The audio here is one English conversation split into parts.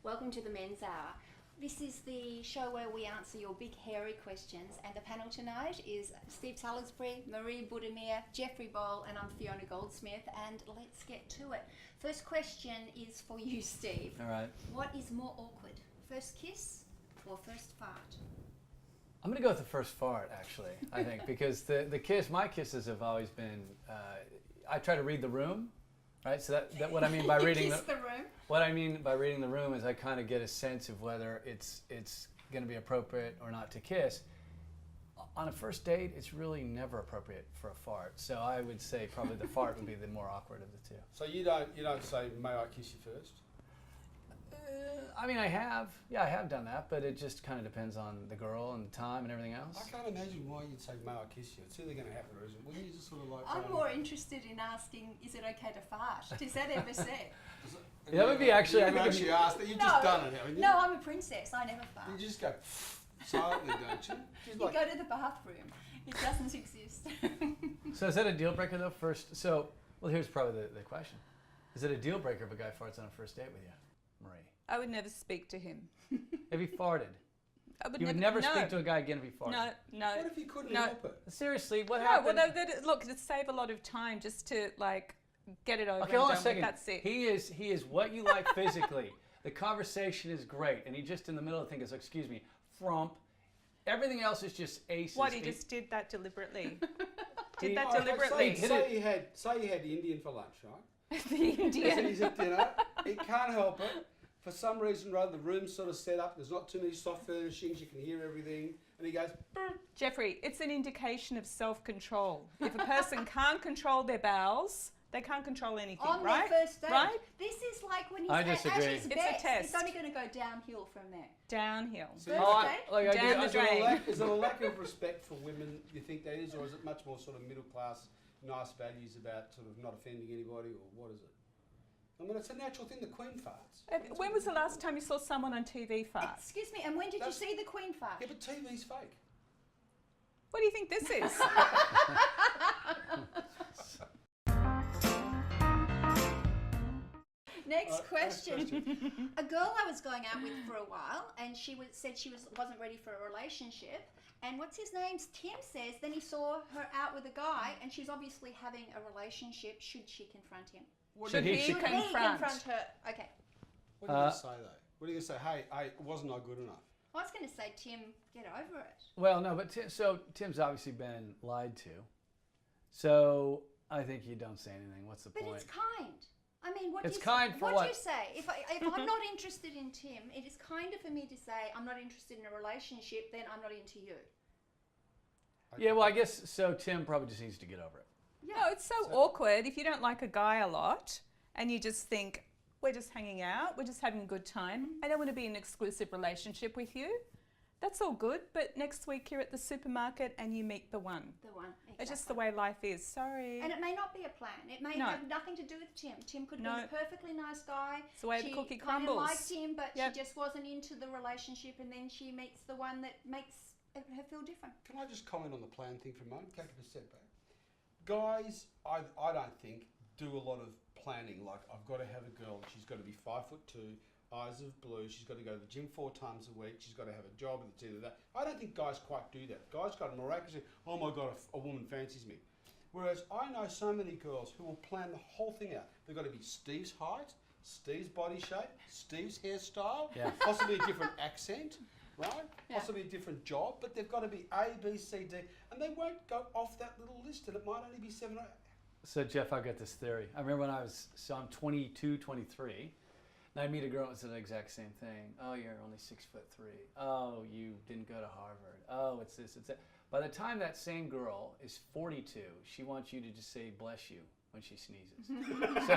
Welcome to the Men's Hour. This is the show where we answer your big hairy questions, and the panel tonight is Steve Salisbury, Marie Budimir, Geoffrey Bowll, and I'm Fiona Goldsmith, and let's get to it. First question is for you, Steve. All right. What is more awkward, first kiss or first fart? I'm going to go with the first fart, actually, I think, because my kisses have always been, I try to read the room, right? So that what I mean by reading the room? What I mean by reading the room is I kind of get a sense of whether it's going to be appropriate or not to kiss. On a first date, it's really never appropriate for a fart. So I would say probably the fart would be the more awkward of the two. So you don't say, may I kiss you first? I mean, I have done that, but it just kind of depends on the girl and the time and everything else. I can't imagine why you'd say, may I kiss you? It's either going to happen or isn't. Wouldn't you just sort of like... I'm more interested in asking, is it okay to fart? Is that ever said? That would be actually... You've actually asked that. You've just done it, haven't you? No, I'm a princess. I never fart. You just go silently, don't you? You go to the bathroom. It doesn't exist. So is that a deal breaker though? Well, here's probably the question. Is it a deal breaker if a guy farts on a first date with you, Marie? I would never speak to him. If he farted? You would never speak to a guy again if he farted? No. What if you couldn't help it? Seriously, what happened? Well, look, it'd save a lot of time just to, like, get it over Okay, and hold on done a second. with. That's it. He is what you like physically. The conversation is great, and he just in the middle of the thing goes, excuse me, frump. Everything else is just aces. What, he just did that deliberately? Say you had the Indian for lunch, right? The Indian. He's at dinner. He can't help it. For some reason or other, the room's sort of set up. There's not too many soft furnishings. You can hear everything. And he goes, brr. Jeffrey, it's an indication of self-control. If a person can't control their bowels, they can't control anything, on right? their first date. Right? This is like when he's I at disagree. his It's best. a test. It's only going to go downhill from there. Downhill. So First date? Down the drain. Is it a lack of respect for women, you think that is? Or is it much more sort of middle class, nice values about sort of not offending anybody? Or what is it? I mean, it's a natural thing. The Queen farts. When was the last time you saw someone on TV fart? Excuse me, and when did you see the Queen fart? Yeah, but TV's fake. What do you think this is? Next question. A girl I was going out with for a while, and she said she wasn't ready for a relationship. And what's his name? Tim says then he saw her out with a guy, and she's obviously having a relationship. Should she confront him? Should he Should he confront her? Okay. What are you going to say, though? What are you going to say? Hey, wasn't I good enough? I was going to say, Tim, get over it. Well, no, but Tim's obviously been lied to. So I think you don't say anything. What's the point? But it's kind. I mean, what do It's you kind say? for What what? do you say? If I'm not interested in Tim, it is kinder for me to say I'm not interested in a relationship than I'm not into you. Yeah, well, I guess so. Tim probably just needs to get over it. Yeah. No, it's so awkward if you don't like a guy a lot and you just think, we're just hanging out, we're just having a good time. I don't want to be in an exclusive relationship with you. That's all good, but next week you're at the supermarket and you meet the one. The one. Exactly. It's just the way life is. Sorry. And it may not be a plan. It may have nothing to do with Tim. Tim could be a perfectly nice guy. It's the way the cookie crumbles. She kind of liked him, but she just wasn't into the relationship, and then she meets the one that makes her feel different. Can I just comment on the plan thing for a moment? Take a step back. Guys, I don't think, do a lot of planning. Like, I've got to have a girl, she's got to be 5'2", eyes of blue, she's got to go to the gym 4 times a week, she's got to have a job, it's either that. I don't think guys quite do that. Guys got miraculously, oh my God, a woman fancies me. Whereas I know so many girls who will plan the whole thing out. They've got to be Steve's height, Steve's body shape, Steve's hairstyle, possibly a different accent, right? Possibly a different job, but they've got to be A, B, C, D, and they won't go off that little list, and it might only be 7 or 8. So, Jeff, I've got this theory. I remember when I'm 22, 23, and I meet a girl and said the exact same thing. Oh, you're only 6'3". Oh, you didn't go to Harvard. Oh, it's this, it's that. By the time that same girl is 42, she wants you to just say, bless you, when she sneezes. so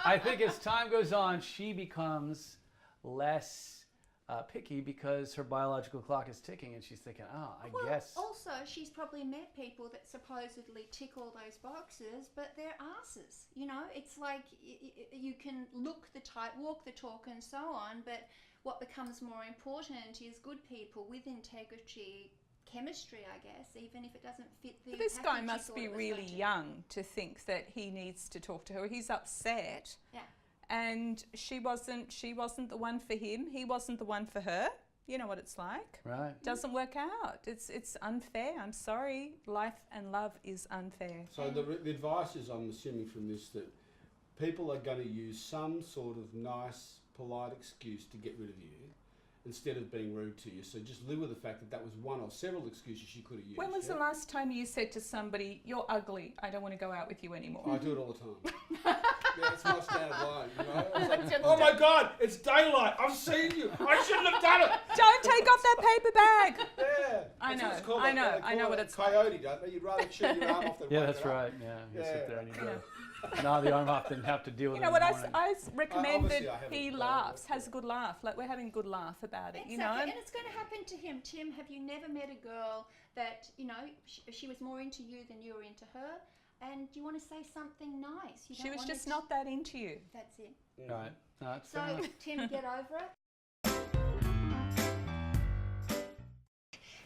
I think as time goes on, she becomes less picky because her biological clock is ticking, and she's thinking, oh, I guess. Also, she's probably met people that supposedly tick all those boxes, but they're asses. You know, it's like you can look the type, walk the talk, and so on, but what becomes more important is good people with integrity, chemistry, I guess, even if it doesn't fit the But this guy package must be really young to think that he needs to talk to her. He's upset. Yeah. and she wasn't the one for him. He wasn't the one for her. You know what it's like. Right. Doesn't work out. It's unfair. I'm sorry. Life and love is unfair. So the advice is, I'm assuming from this, that people are going to use some sort of nice, polite excuse to get rid of you instead of being rude to you. So just live with the fact that that was one of several excuses you could have used. When was the last time you said to somebody, "You're ugly, I don't want to go out with you anymore"? I do it all the time. Yeah, it's my standard line, you know? It's like, oh my God, it's daylight. I've seen you. I shouldn't have done it. Don't take off that paper bag. Yeah. I That's know, what it's called. I They know, call I know it what a it's like. coyote, don't they? You'd rather chew your arm off than Yeah, wake that's it up. right. Yeah, you Yeah. sit there and you do it. No, the arm off didn't have to deal with You it know in what? the morning. I recommend obviously I that haven't he done laughs, it. has a good laugh. Like we're having a good laugh about it, Exactly. you know. And it's going to happen to him. Tim, have you never met a girl that, you know, she was more into you than you were into her? And you want to say something nice. You She don't was want just to- not that into you. That's it. Right. No, that's So, fair enough. Tim, get over it.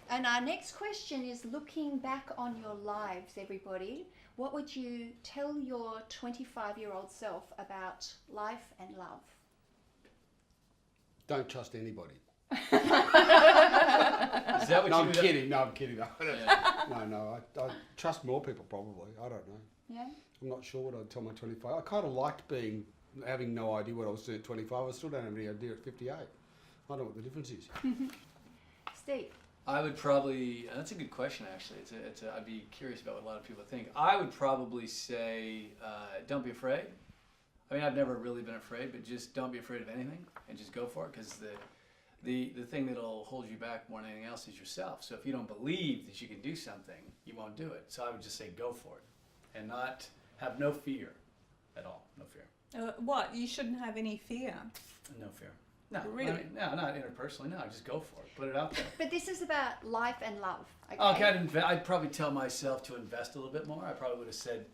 And our next question is looking back on your lives, everybody. What would you tell your 25-year-old self about life and love? Don't trust anybody. Is that what No, you I'm do? kidding. No, I'm kidding. No, Yeah. no. I trust more people probably. I don't know. Yeah? I'm not sure what I'd tell my 25. I kind of liked having no idea what I was doing at 25. I still don't have any idea at 58. I don't know what the difference is. Steve? I would probably, that's a good question actually. I'd be curious about what a lot of people think. I would probably say, don't be afraid. I mean, I've never really been afraid, but just don't be afraid of anything and just go for it, because the thing that'll hold you back more than anything else is yourself. So if you don't believe that you can do something, you won't do it. So I would just say go for it and not have no fear at all. No fear. What? You shouldn't have any fear. No fear. No, Really? No, not interpersonally. No, just go for it. Put it out there. But this is about life and love, okay? Okay, I'd probably tell myself to invest a little bit more. I probably would have said,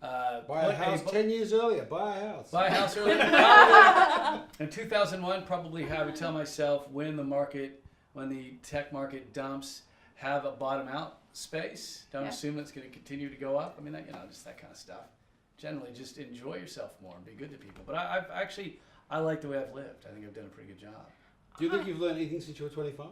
Buy a house 10 years earlier. Buy a house. buy a house earlier. In 2001, probably I would tell myself when the tech market dumps, have a bottom out space. Don't Yeah. assume it's going to continue to go up. I mean, just that kind of stuff. Generally, just enjoy yourself more and be good to people. But I like the way I've lived. I think I've done a pretty good job. Do you think you've learned anything since you were 25?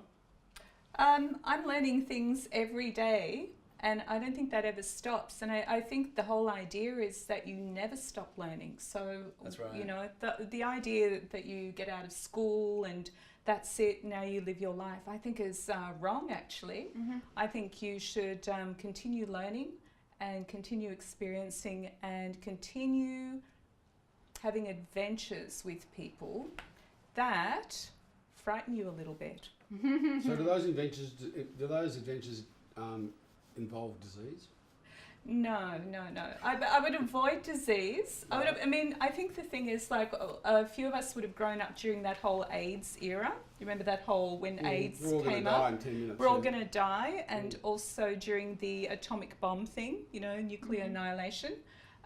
I'm learning things every day, and I don't think that ever stops. And I think the whole idea is that you never stop learning. So, That's right. you know, the idea that you get out of school and that's it, now you live your life, I think is wrong, actually. Mm-hmm. I think you should continue learning and continue experiencing and continue having adventures with people that frighten you a little bit. So do those adventures involve disease? No. I would avoid disease. I think the thing is, like, a few of us would have grown up during that whole AIDS era. You remember that whole, when AIDS We're all going came to die up? in 10 minutes. We're all going to die, and also during the atomic bomb thing, you know, nuclear annihilation.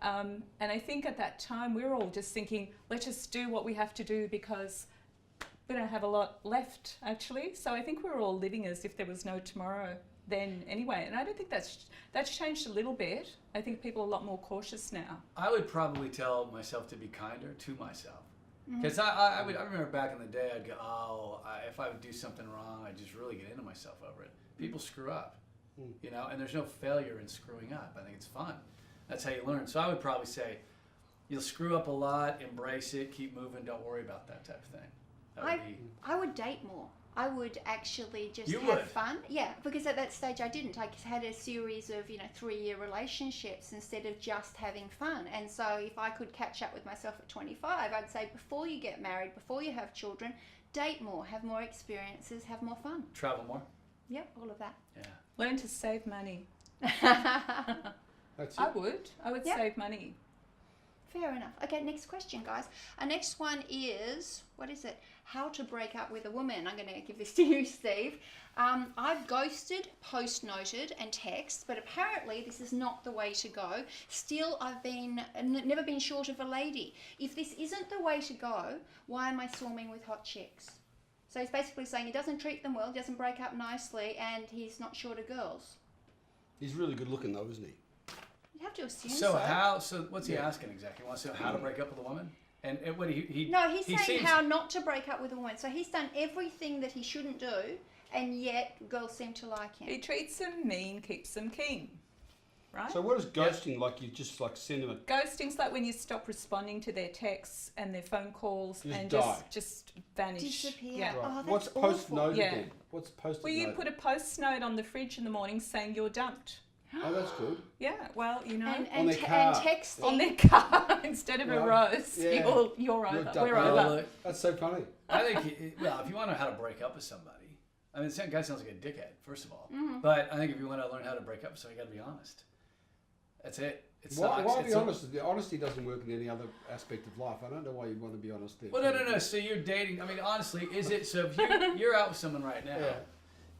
And I think at that time we were all just thinking, let's just do what we have to do because we don't have a lot left, actually. So I think we were all living as if there was no tomorrow then anyway. And I don't think that's changed a little bit. I think people are a lot more cautious now. I would probably tell myself to be kinder to myself. Because I remember back in the day, I'd go, if I would do something wrong, I'd just really get into myself over it. People screw up, you know, and there's no failure in screwing up. I think it's fun. That's how you learn. So I would probably say, you'll screw up a lot, embrace it, keep moving, don't worry about that type of thing. That would be... I would date more. I would actually just You have would? fun. Yeah, because at that stage I didn't. I had a series of, 3-year relationships instead of just having fun. And so if I could catch up with myself at 25, I'd say before you get married, before you have children, date more, have more experiences, have more fun. Travel more? Yep, all of that. Yeah. Learn to save money. That's it. I would Yeah. save money. Fair enough. Okay, next question, guys. Our next one is, what is it? How to break up with a woman. I'm going to give this to you, Steve. I've ghosted, post-noted, and text, but apparently this is not the way to go. Still, I've never been short of a lady. If this isn't the way to go, why am I swarming with hot chicks? So he's basically saying he doesn't treat them well, doesn't break up nicely, and he's not short of girls. He's really good looking though, isn't he? You have to assume So what's he asking exactly? He wants to know how to break up with a woman? And what he No, he's he saying seems, how not to break up with a woman. So he's done everything that he shouldn't do, and yet girls seem to like him. He treats them mean, keeps them keen. Right? So what is ghosting like? You just like send them a... Ghosting's like when you stop responding to their texts and their phone calls Just and die. just vanish. Disappear. Yeah. Oh, that's What's awful. post-noted Yeah. then? What's post-noted? Well, you put a post note on the fridge in the morning saying you're dumped. Oh, that's good. Yeah, well, you know, And, On and, their te- car. and texting. on their car instead of a Right. rose, Yeah. you're over. dumped. We're Oh, over. look, That's so funny. I think, well, if you want to know how to break up with somebody, I mean, the guy sounds like a dickhead, first of all. Mm-hmm. But I think if you want to learn how to break up with somebody, you got to be honest. That's it. It Why sucks. be honest? The honesty doesn't work in any other aspect of life. I don't know why you'd want to be honest there. Well, no. So you're dating. I mean, honestly, is it? So if you're out with someone right now, Yeah.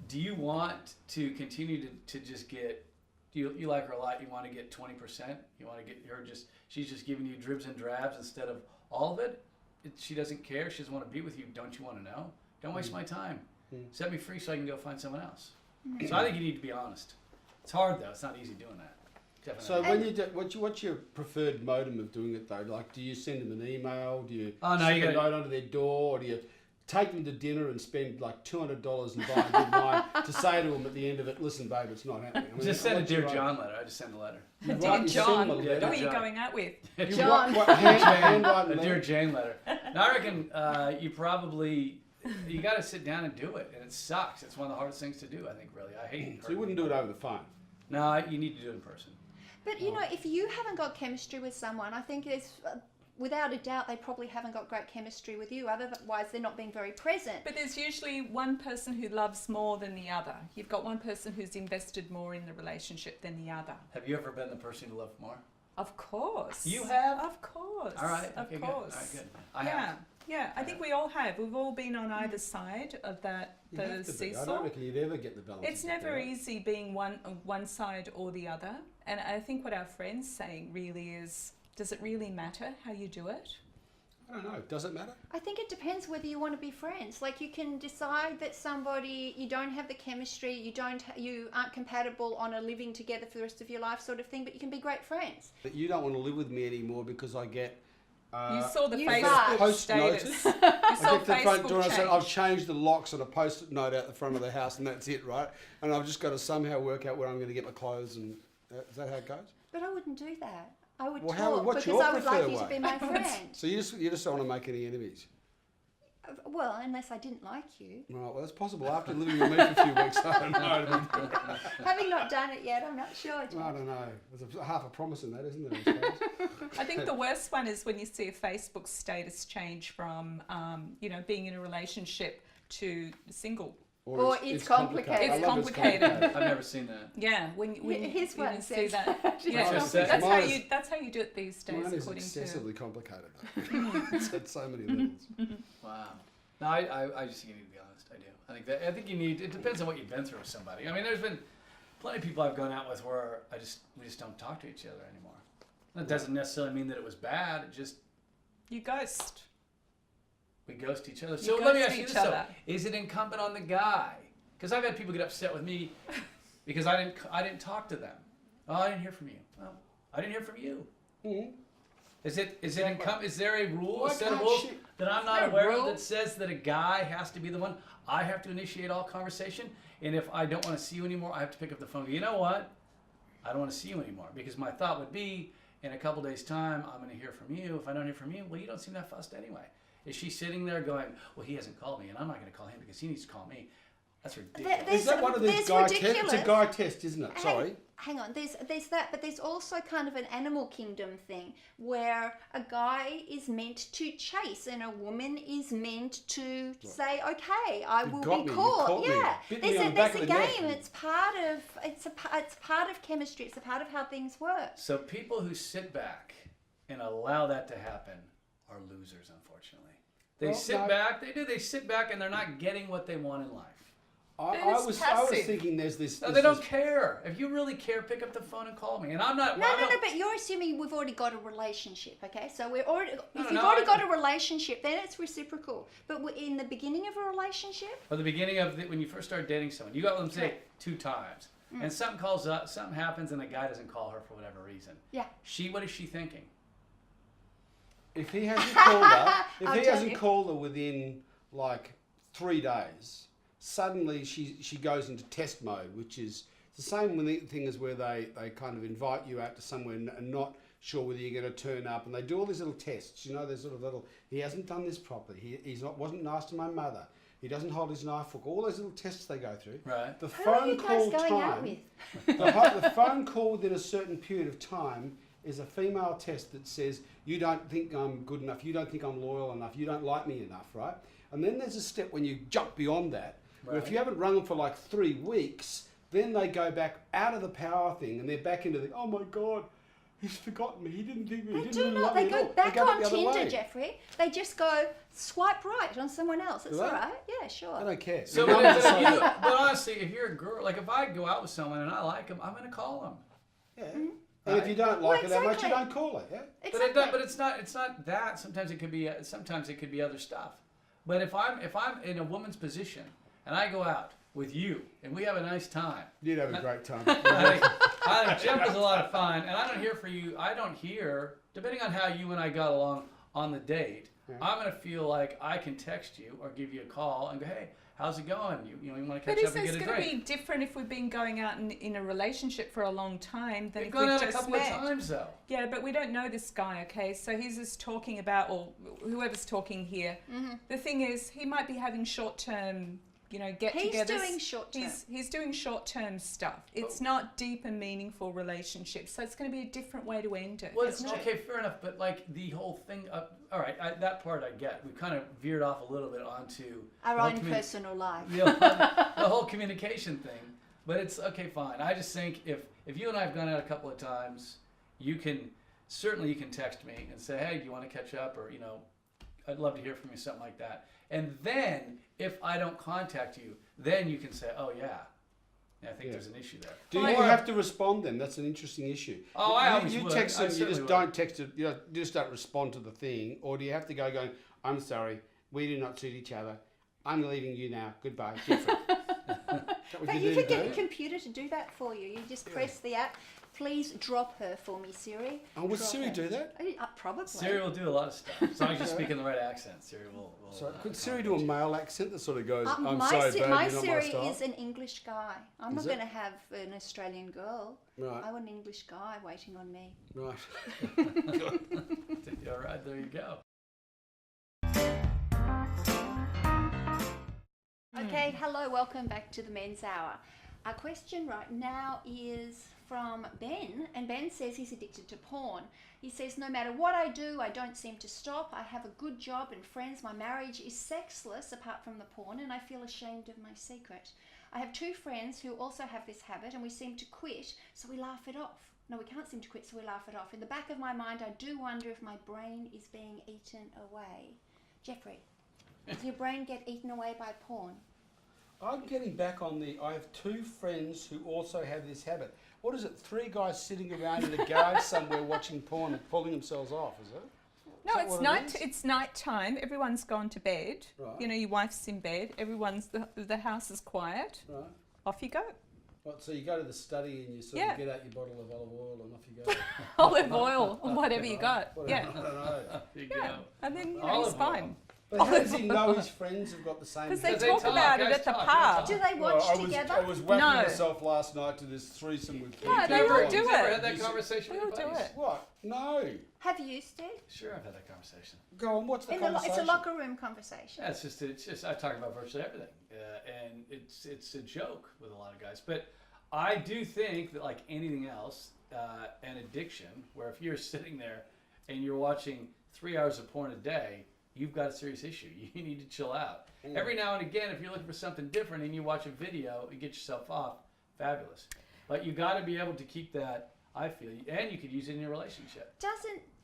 do you want to continue to just get? Do you like her a lot? You want to get 20%? You want to get her just? She's just giving you dribs and drabs instead of all of it. She doesn't care. She doesn't want to be with you. Don't you want to know? Don't waste my time. Set me free so I can go find someone else. So I think you need to be honest. It's hard though. It's not easy doing that. Definitely. So when you do, what's your preferred modem of doing it though? Like, do you send them an email? Do you Oh, no, send you a gotta- note under their door? Or do you take them to dinner and spend like $200 and buy a good wine to say to them at the end of it, listen, babe, it's not happening? I mean, just send a what's your Dear right- John letter. I just send a letter. You Dear write- you send John, them a who letter. are you John. going out with? You John. handwrite A note? Dear Jane letter. Now I reckon you got to sit down and do it, and it sucks. It's one of the hardest things to do. I think really. I hate. So you wouldn't do it over the phone? No, you need to do it in person. But you know, if you haven't got chemistry with someone, I think it's without a doubt they probably haven't got great chemistry with you. Otherwise, they're not being very present. But there's usually one person who loves more than the other. You've got one person who's invested more in the relationship than the other. Have you ever been the person who loved more? Of course. You have? Of course. All right. Of Okay, good. course. All right, good. I yeah. have. Yeah, I think we all have. We've all been on either side of that You the have to be. I seesaw. don't reckon you'd ever get the balance. It's of it, never right? easy being one side or the other. And I think what our friend's saying really is, does it really matter how you do it? I don't know. Does it matter? I think it depends whether you want to be friends. Like you can decide that somebody you don't have the chemistry, you aren't compatible on a living together for the rest of your life sort of thing, but you can be great friends. But you don't want to live with me anymore because I get. You saw the you Facebook post status. notice. You I saw get to the front Facebook door and I said, change. I've changed the locks on a post-it note out the front of the house and that's it, right? And I've just got to somehow work out where I'm going to get my clothes and... is that how it goes? But I wouldn't do that. I would Well, talk what's because your I would like preferred you to way? be my friend. So you just don't want to make any enemies? Well, unless I didn't like you. Right, well, it's possible. After living with me for a few weeks, I don't know. Having not done it yet, I'm not sure. I Jack. don't know. There's half a promise in that, isn't there? I suppose? I think the worst one is when you see a Facebook status change from, being in a relationship to single. Or it's complicated. It's I love complicated. I've never seen that. Yeah, when His you one see says that. Yeah, Just that's says- how Mine is- you. That's how you do it these days, Mine is according to. excessively complicated, though. It's at so many levels. Wow. No, I just think you need to be honest. I do. I think you need. It depends on what you've been through with somebody. I mean, there's been plenty of people I've gone out with where we just don't talk to each other anymore. That doesn't necessarily mean that it was bad. It just You ghost. we ghost each other. You So let me ghost ask you each this: though. other. Is it incumbent on the guy? Because I've had people get upset with me because I didn't talk to them. Oh, I didn't hear from you. Well, I didn't hear from you. Mm-hmm. Is there a rule, Why a set of can't rules she- that I'm Is not there a aware of rule? that says that a guy has to be the one? I have to initiate all conversation, and if I don't want to see you anymore, I have to pick up the phone. You know what? I don't want to see you anymore because my thought would be, in a couple days' time, I'm going to hear from you. If I don't hear from you, well, you don't seem that fussed anyway. Is she sitting there going, well, he hasn't called me, and I'm not going to call him because he needs to call me? That's ridiculous. Is that one of these There's guy tests? ridiculous. It's a guy test, isn't it? Sorry. Hang on, there's that, but there's also kind of an animal kingdom thing where a guy is meant to chase and a woman is meant to say, okay, I will got be me, you caught. caught me. Yeah, Bit me on the there's back a of the neck. game. It's part of chemistry. It's a part of how things work. So people who sit back and allow that to happen are losers, unfortunately. They Well, sit no. back. They sit back and they're not getting what they want in life. I it's was passive. thinking there's this... No, there's they don't this- care. If you really care, pick up the phone and call me. And I'm not. No, I no, don't- but you're assuming we've already got a relationship, okay? So we're already, No, if no, you've no, already I- got a relationship, then it's reciprocal. But we're in the beginning of a relationship, Or the beginning of when you first start dating someone, you got them say Correct. 2 times, and something calls up, something happens, and the guy doesn't call her for whatever reason. yeah. What is she thinking? if he hasn't called her, I'll if he tell hasn't you. called her within like 3 days, suddenly she goes into test mode, which is the same thing as where they kind of invite you out to somewhere and not sure whether you're going to turn up, and they do all these little tests. You know, there's sort of little. He hasn't done this properly. Wasn't nice to my mother. He doesn't hold his knife hook. All those little tests they go through. Right. The Who are phone you guys call going out time. with? The phone call within a certain period of time is a female test that says you don't think I'm good enough, you don't think I'm loyal enough, you don't like me enough, right? And then there's a step when you jump beyond that, where if you haven't rung them for like 3 weeks, then they go back out of the power thing and they're back into the, oh my God, he's forgotten me, he didn't think me, he They didn't do really not. love me They at go all. back They go on the other Tinder, way. Jeffrey. They just go swipe right on someone else. It's Do they? all right. Yeah, sure. I don't care. So, The but, numbers are- but honestly, if you're a girl, like if I go out with someone and I like them, I'm going to call them. yeah. And if you don't like Well, it that much, you exactly. don't call it, yeah? Exactly. But it's not that. Sometimes it could be other stuff. But if I'm in a woman's position and I go out with you and we have a nice time, You'd have a great time. I think Jeff was a lot of fun, and I don't hear for you. I don't hear, depending on how you and I got along on the date. I'm gonna feel like I can text you or give you a call and go, hey, how's it going? You want to But catch up isn't and it get a going to drink? be different if we've been going out in a relationship for a long time than We've if gone we've out a just couple met? of times though. Yeah, but we don't know this guy, okay? So he's just talking about, or whoever's talking here. The thing is, he might be having short-term, get-togethers. He's doing short-term. He's doing short-term stuff. It's not deep and meaningful relationships, so it's going to be a different way to end it. Well, isn't it? okay, fair enough. But like the whole thing, all right, that part I get. We've kind of veered off a little bit onto Our the whole own personal life. the whole communication thing. But it's okay, fine. I just think if you and I have gone out a couple of times, you can text me and say, hey, do you want to catch up, or I'd love to hear from you, something like that. And then if I don't contact you, then you can say, oh yeah, I think there's an issue there. Do you have to respond then? That's an interesting issue. Oh, I always you would. text I them, you certainly just would. don't text it, you just don't respond to the thing, or do you have to going, I'm sorry, we do not suit each other, I'm leaving you now, goodbye, Geoffrey. But you could get a computer to do that for you. You just press the app. Please drop her for me, Siri. Oh, would Drop Siri her. do that? Probably. Siri will do a lot of stuff. As long as you speak in the right accent, Siri will So could Siri do a male accent that sort of goes, I'm my sorry, Si- babe, my you're not my Siri style? is an English guy. I'm Is not it? going to have an Australian girl. Right, I want an English guy waiting on me. right. All right, there you go. Okay, hello, welcome back to the Men's Hour. Our question right now is from Ben, and Ben says he's addicted to porn. He says, no matter what I do, I don't seem to stop. I have a good job and friends. My marriage is sexless apart from the porn, and I feel ashamed of my secret. I have 2 friends who also have this habit, and we seem to quit, so we laugh it off. No, we can't seem to quit, so we laugh it off. In the back of my mind, I do wonder if my brain is being eaten away. Geoffrey, does your brain get eaten away by porn? I'm getting back on I have 2 friends who also have this habit. What is it, 3 guys sitting around in a garage somewhere watching porn and pulling themselves off, is it? No, Is that it's what it night. is? It's night time. Everyone's gone to bed. Right. Your wife's in bed. The house is quiet. Right. Off you go. Right, so you go to the study and you sort of get out your bottle of olive oil and off you go. Olive oil or whatever you got. Whatever, Yeah. I don't know. There you Yeah. go. And then he's Olive oil. fine. But how does he know his friends have got the same Because they Because they talk talk, about it guys at the talk, pub. Do they watch together? I was whacking No. myself last night to this threesome with No, three they people. all do You've never it. had that conversation We with all your do buddies? it. What? No. Have you, Steve? Sure, I've had that conversation. Go on, what's the It's a conversation? locker room conversation. Yeah, it's just I talk about virtually everything, and it's a joke with a lot of guys. But I do think that, like anything else, an addiction, where if you're sitting there and you're watching 3 hours of porn a day, you've got a serious issue. You need to chill out. Every now and again, if you're looking for something different and you watch a video and get yourself off, fabulous. But you got to be able to keep that, I feel, and you could use it in your relationship.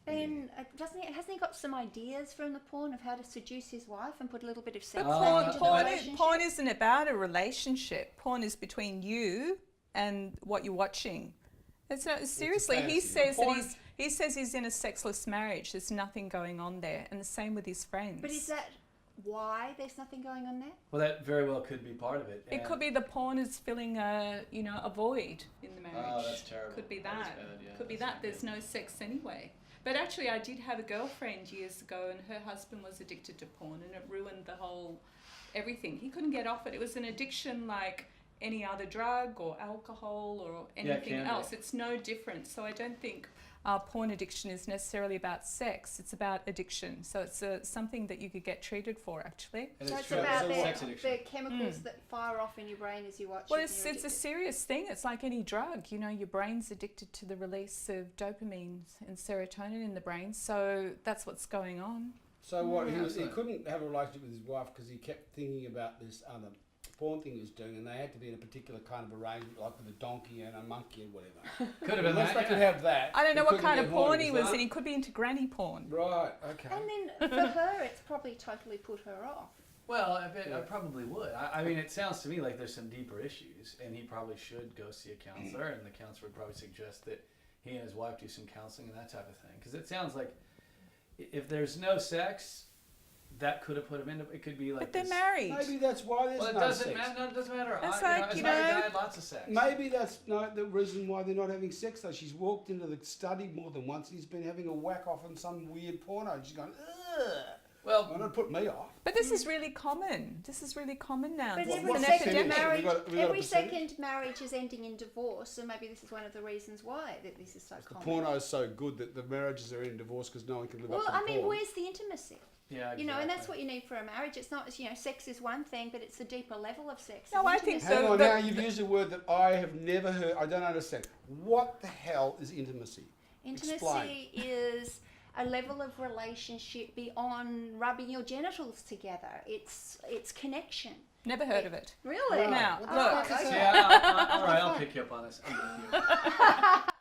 Hasn't he got some ideas from the porn of how to seduce his wife and put a little bit of sex But back into the porn relationship? isn't about a relationship. Porn is between you and what you're watching. It's not, seriously, he fantasy. says that Porn- he says he's in a sexless marriage. There's nothing going on there, and the same with his friends. But is that why there's nothing going on there? Well, that very well could be part of it. It could be the porn is filling a void in the marriage. Oh, that's terrible. Could be That is that. bad, yeah, Could be that's that. not There's good. no sex anyway. But actually, I did have a girlfriend years ago, and her husband was addicted to porn, and it ruined the whole everything. He couldn't get off it. It was an addiction like any other drug or alcohol or anything else. It's no different. So I don't think porn addiction is necessarily about sex. It's about addiction. So it's something that you could get treated for, actually. And So it's it's true. about Sex addiction. the chemicals that fire off in your brain as you watch Well, it. it's and a you're serious thing. It's like any drug. You know, your brain's addicted to the release of dopamine and serotonin in the brain. So that's what's going on. So what? He Absolutely. couldn't have a relationship with his wife because he kept thinking about this other porn thing he was doing, and they had to be in a particular kind of arrangement, like with a donkey and a monkey and whatever. Could have been Unless that. they could have that. I don't know he what couldn't kind get of horny porn he with was that. in. He could be into granny porn. Right. Okay. And then for her, it's probably totally put her off. Well, I probably would. I mean, it sounds to me like there's some deeper issues, and he probably should go see a counselor, and the counselor would probably suggest that he and his wife do some counseling and that type of thing. Because it sounds like if there's no sex, that could have put him into. It could be like. But they're this- married. Maybe that's why there's Well, it no doesn't sex. matter. No, it doesn't matter. That's I, like, as you my know- guy had lots of sex. Maybe that's not the reason why they're not having sex though. She's walked into the study more than once and he's been having a whack off on some weird porno. She's going, ugh. Well, Well, don't put me off. But this is really common. This is really common now. But This every is an what's the second percentage? epidemic. marriage, We got a every percentage? second marriage is ending in divorce, so maybe this is one of the reasons why that this is so The common. porno is so good that the marriages are in divorce because no one can live Well, up to the I mean, porn. where's the intimacy? yeah, You know, and that's exactly. what you need for a marriage. It's not, you know, sex is one thing, but it's the deeper level of sex. No, is I think intimacy. Hang So on, the- now you've used a word that I have never heard. I don't understand. What the hell is intimacy? Intimacy Explain. is a level of relationship beyond rubbing your genitals together. It's connection. Never heard of it. Really? Right. Now, What the look. fuck is Yeah, that? all right, I'll pick you up on this. I'm with you.